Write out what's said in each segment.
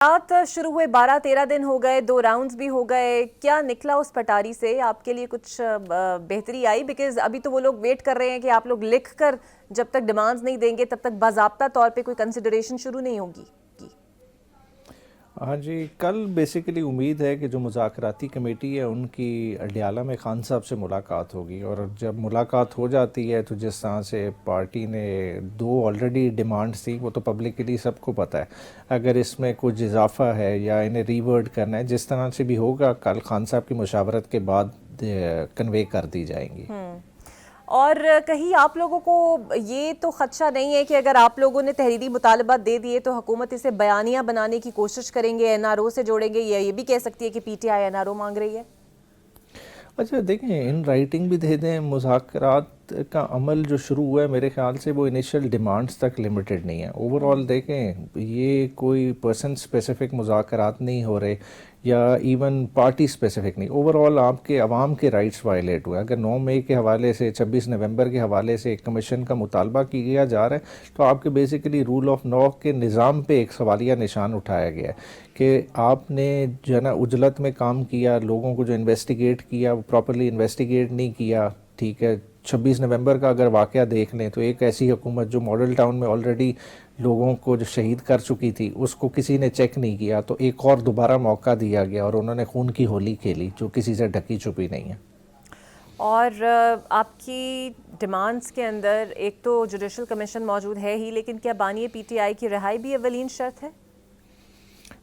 رات شروع ہوئے 12-13 دن ہو گئے، 2 راؤنڈز بھی ہو گئے، کیا نکلا اس پٹاری سے؟ آپ کے لیے کچھ بہتری آئی؟ بیکاز ابھی تو وہ لوگ ویٹ کر رہے ہیں کہ آپ لوگ لکھ کر جب تک ڈیمانڈز نہیں دیں گے تب تک باضابطہ طور پہ کوئی کنسیڈریشن شروع نہیں ہوگی. ہاں جی، کل بیسیکلی امید ہے کہ جو مذاکراتی کمیٹی ہے ان کی اڈیالہ میں خان صاحب سے ملاقات ہوگی، اور جب ملاقات ہو جاتی ہے تو جس طرح سے پارٹی نے 2 آلریڈی ڈیمانڈس تھی وہ تو پبلکلی سب کو پتہ ہے، اگر اس میں کچھ اضافہ ہے یا انہیں ریورٹ کرنا ہے جس طرح سے بھی ہوگا کل خان صاحب کی مشاورت کے بعد کنوے کر دی جائیں گی. اور کہیں آپ لوگوں کو یہ تو خدشہ نہیں ہے کہ اگر آپ لوگوں نے تحریری مطالبات دے دیے تو حکومت اسے بیانیہ بنانے کی کوشش کریں گے، این آر او سے جوڑیں گے، یا یہ بھی کہہ سکتی ہے کہ P T I N R O مانگ رہی ہے؟ اچھا دیکھیں، ان رائٹنگ بھی دے دیں. مذاکرات کا عمل جو شروع ہوا ہے میرے خیال سے وہ انیشل ڈیمانڈز تک لمیٹڈ نہیں ہے. اوور آل دیکھیں، یہ کوئی پرسن اسپیسیفک مذاکرات نہیں ہو رہے یا ایون پارٹی اسپیسیفک نہیں. اوور آل آپ کے عوام کے رائٹس وائلیٹ ہوئے. اگر 9 مئی کے حوالے سے 26 نومبر کے حوالے سے ایک کمیشن کا مطالبہ کیا جا رہا ہے تو آپ کے بیسیکلی رول آف لاء کے نظام پہ ایک سوالیہ نشان اٹھایا گیا ہے کہ آپ نے جو ہے نا عجلت میں کام کیا، لوگوں کو جو انویسٹیگیٹ کیا وہ پراپرلی انویسٹیگیٹ نہیں کیا. ٹھیک ہے، 26 نومبر کا اگر واقعہ دیکھ لیں تو ایک ایسی حکومت جو ماڈل ٹاؤن میں آلریڈی لوگوں کو جو شہید کر چکی تھی اس کو کسی نے چیک نہیں کیا، تو ایک اور دوبارہ موقع دیا گیا اور انہوں نے خون کی ہولی کھیلی جو کسی سے ڈھکی چھپی نہیں ہے. اور آپ کی ڈیمانڈز کے اندر ایک تو جوڈیشل کمیشن موجود ہے ہی، لیکن کیا بانی پی ٹی آئی کی رہائی بھی اولین شرط ہے؟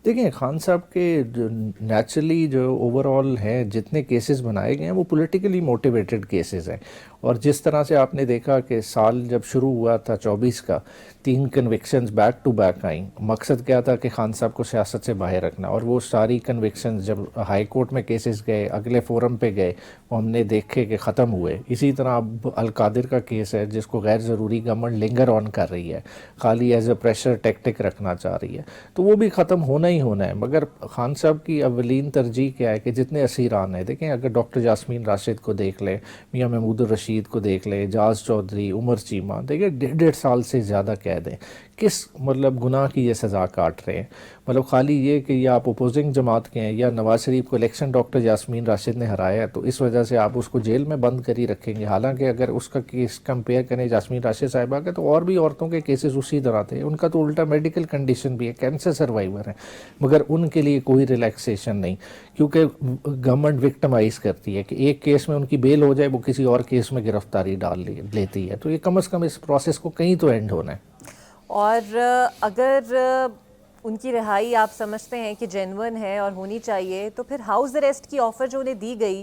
دیکھیں، خان صاحب کے جو نیچرلی جو اوور آل ہیں جتنے کیسز بنائے گئے ہیں وہ پولیٹیکلی موٹیویٹڈ کیسز ہیں، اور جس طرح سے آپ نے دیکھا کہ سال جب شروع ہوا تھا 24 کا 3 کنوکشنز بیک ٹو بیک آئیں. مقصد کیا تھا کہ خان صاحب کو سیاست سے باہر رکھنا، اور وہ ساری کنوکشنز جب ہائی کورٹ میں کیسز گئے، اگلے فورم پہ گئے، وہ ہم نے دیکھے کہ ختم ہوئے. اسی طرح اب القادر کا کیس ہے جس کو غیر ضروری گورنمنٹ لنگر آن کر رہی ہے، خالی ایز اے پریشر ٹیکٹک رکھنا چاہ رہی ہے، تو وہ بھی ختم ہونا ہی ہونا ہے. مگر خان صاحب کی اولین ترجیح کیا ہے کہ جتنے اسیران ہیں، دیکھیں اگر ڈاکٹر یاسمین راشد کو دیکھ لیں، میاں محمود الرشید کو دیکھ لیں، اعجاز چودھری، عمر چیمہ، دیکھیں 1.5 سال سے زیادہ قید ہیں. کس گناہ کی یہ سزا کاٹ رہے ہیں؟ خالی یہ کہ یہ آپ اپوزنگ جماعت کے ہیں یا نواز شریف کو الیکشن ڈاکٹر یاسمین راشد نے ہرایا ہے تو اس وجہ سے آپ اس کو جیل میں بند کر ہی رکھیں گے. حالانکہ اگر اس کا کیس کمپیئر کریں یاسمین راشد صاحبہ کا تو اور بھی عورتوں کے کیسز اسی طرح تھے. ان کا تو الٹا میڈیکل کنڈیشن بھی ہے، کینسر سروائیور ہیں، مگر ان کے لیے کوئی ریلیکسیشن نہیں، کیونکہ گورنمنٹ وکٹمائز کرتی ہے کہ ایک کیس میں ان کی بیل ہو جائے وہ کسی اور کیس میں گرفتاری ڈال لیتی ہے. تو یہ کم از کم اس پروسیس کو کہیں تو اینڈ ہونا ہے. اور اگر ان کی رہائی آپ سمجھتے ہیں کہ جینون ہے اور ہونی چاہیے تو پھر ہاؤس اریسٹ کی آفر جو انہیں دی گئی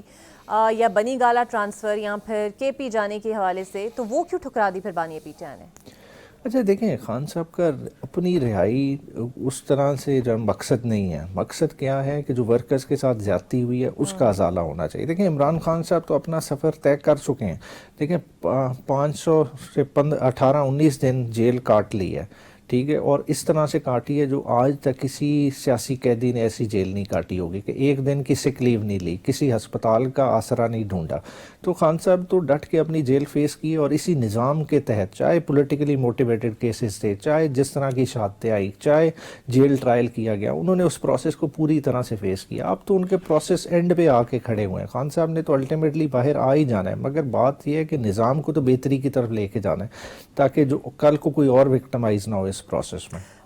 یا بنی گالا ٹرانسفر یا پھر کے پی جانے کے حوالے سے، تو وہ کیوں ٹھکرا دی پھر بانی پی ٹی آئی نے؟ اچھا دیکھیں، خان صاحب کا اپنی رہائی اس طرح سے جو مقصد نہیں ہے. مقصد کیا ہے کہ جو ورکرز کے ساتھ زیادتی ہوئی ہے اس کا ازالہ ہونا چاہیے. دیکھیں عمران خان صاحب تو اپنا سفر طے کر چکے ہیں. دیکھیں 500 سے 18-19 دن جیل کاٹ لی ہے، ٹھیک ہے، اور اس طرح سے کاٹی ہے جو آج تک کسی سیاسی قیدی نے ایسی جیل نہیں کاٹی ہوگی کہ ایک دن کی سک لیو نہیں لی، کسی ہسپتال کا آسرا نہیں ڈھونڈا. تو خان صاحب تو ڈٹ کے اپنی جیل فیس کی، اور اسی نظام کے تحت چاہے پولیٹیکلی موٹیویٹڈ کیسز تھے، چاہے جس طرح کی شہادتیں آئی، چاہے جیل ٹرائل کیا گیا، انہوں نے اس پروسیس کو پوری طرح سے فیس کیا. اب تو ان کے پروسیس اینڈ پہ آ کے کھڑے ہوئے ہیں. خان صاحب نے تو الٹیمیٹلی باہر آ ہی جانا ہے، مگر بات یہ ہے کہ نظام کو تو بہتری کی طرف لے کے جانا ہے تاکہ جو کل کو کوئی اور وکٹمائز نہ ہو اس پروسیس میں.